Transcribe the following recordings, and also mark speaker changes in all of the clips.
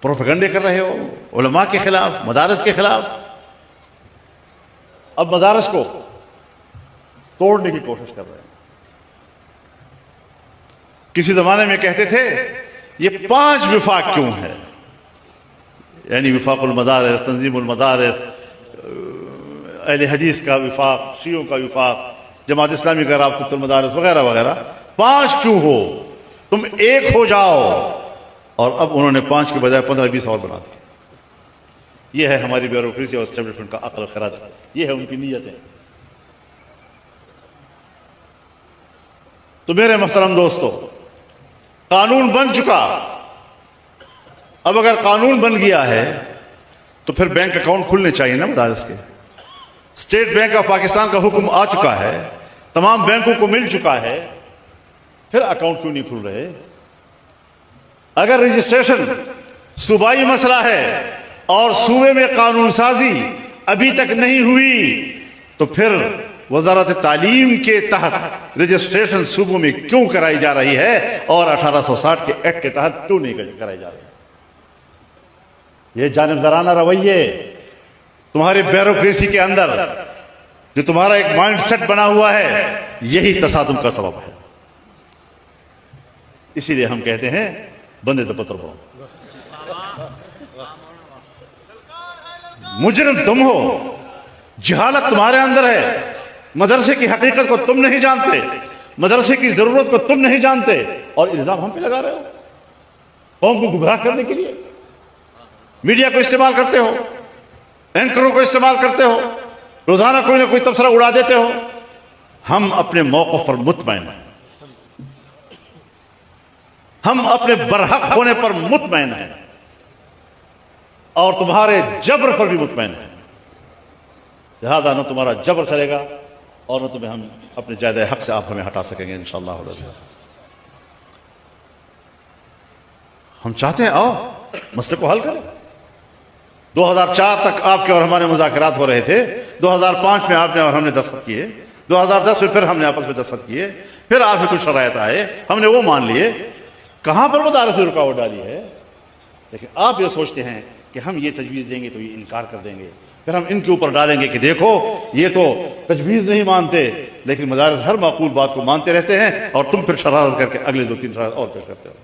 Speaker 1: پروپیگنڈے کر رہے ہو علماء کے خلاف، مدارس کے خلاف. اب مدارس کو توڑنے کی کوشش کر رہے ہیں. کسی زمانے میں کہتے تھے یہ 5 وفاق کیوں ہے، یعنی وفاق المدارس، تنظیم المدارس، اہل حدیث کا وفاق، شیعوں کا وفاق، جماعت اسلامی کا رابطۃ المدارس وغیرہ وغیرہ. 5 کیوں ہو، تم ایک ہو جاؤ. اور اب انہوں نے 5 کے بجائے 15-20 اور بنا دی. یہ ہے ہماری بیوروکریسی اور اسٹیبلشمنٹ کا عقل و خرد، یہ ہے ان کی نیتیں. تو میرے محترم دوستو، قانون بن چکا. اب اگر قانون بن گیا ہے تو پھر بینک اکاؤنٹ کھلنے چاہیے نا مدارس کے. اسٹیٹ بینک آف پاکستان کا حکم آ چکا ہے، تمام بینکوں کو مل چکا ہے، پھر اکاؤنٹ کیوں نہیں کھل رہے؟ اگر رجسٹریشن صوبائی مسئلہ ہے اور صوبے میں قانون سازی ابھی تک نہیں ہوئی تو پھر وزارت تعلیم کے تحت رجسٹریشن صوبوں میں کیوں کرائی جا رہی ہے اور 1860 کے ایکٹ کے تحت کیوں نہیں کرائی جا رہی ہے؟ یہ جانبدارانہ رویے تمہارے بیوروکریسی کے اندر جو تمہارا ایک مائنڈ سیٹ بنا ہوا ہے، یہی تصادم کا سبب ہے. اسی لیے ہم کہتے ہیں بندے تو پتر بڑھو. مجرم تم ہو، جہالت تمہارے اندر ہے، مدرسے کی حقیقت کو تم نہیں جانتے، مدرسے کی ضرورت کو تم نہیں جانتے، اور الزام ہم پہ لگا رہے ہو قوم کو گمراہ کرنے کے لیے. میڈیا کو استعمال کرتے ہو، اینکروں کو استعمال کرتے ہو، روزانہ کوئی نہ کوئی تبصرہ اڑا دیتے ہو. ہم اپنے موقف پر مطمئن ہیں، ہم اپنے برحق ہونے پر مطمئن ہیں، اور تمہارے جبر پر بھی مطمئن ہیں. لہذا نہ تمہارا جبر چلے گا اور نہ تمہیں ہم اپنے جائزہ حق سے آپ ہمیں ہٹا سکیں گے انشاءاللہ. ہم چاہتے ہیں آؤ مسئلے کو حل کریں. 2004 تک آپ کے اور ہمارے مذاکرات ہو رہے تھے. 2005 میں آپ نے اور ہم نے دستخط کیے. 2010 میں پھر ہم نے آپس میں دستخط کیے. پھر آپ میں کچھ شرائط آئے، ہم نے وہ مان لیے. کہاں پر مدارس نے رکاوٹ ڈالی ہے؟ لیکن آپ یہ سوچتے ہیں کہ ہم یہ تجویز دیں گے تو یہ انکار کر دیں گے، پھر ہم ان کے اوپر ڈالیں گے کہ دیکھو یہ تو تجویز نہیں مانتے، لیکن مدارس ہر معقول بات کو مانتے رہتے ہیں، اور تم پھر شرارت کر کے اگلے 2-3 شرائط اور پیش کرتے ہو.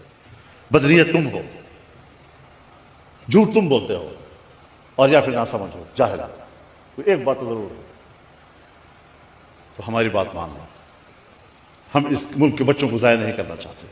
Speaker 1: بدنیت تم ہو، جھوٹ تم بولتے ہو، اور یا پھر نہ سمجھ ہو، جاہل. ایک بات تو ضرور ہے، تو ہماری بات مان لو. ہم اس ملک کے بچوں کو ضائع نہیں کرنا چاہتے.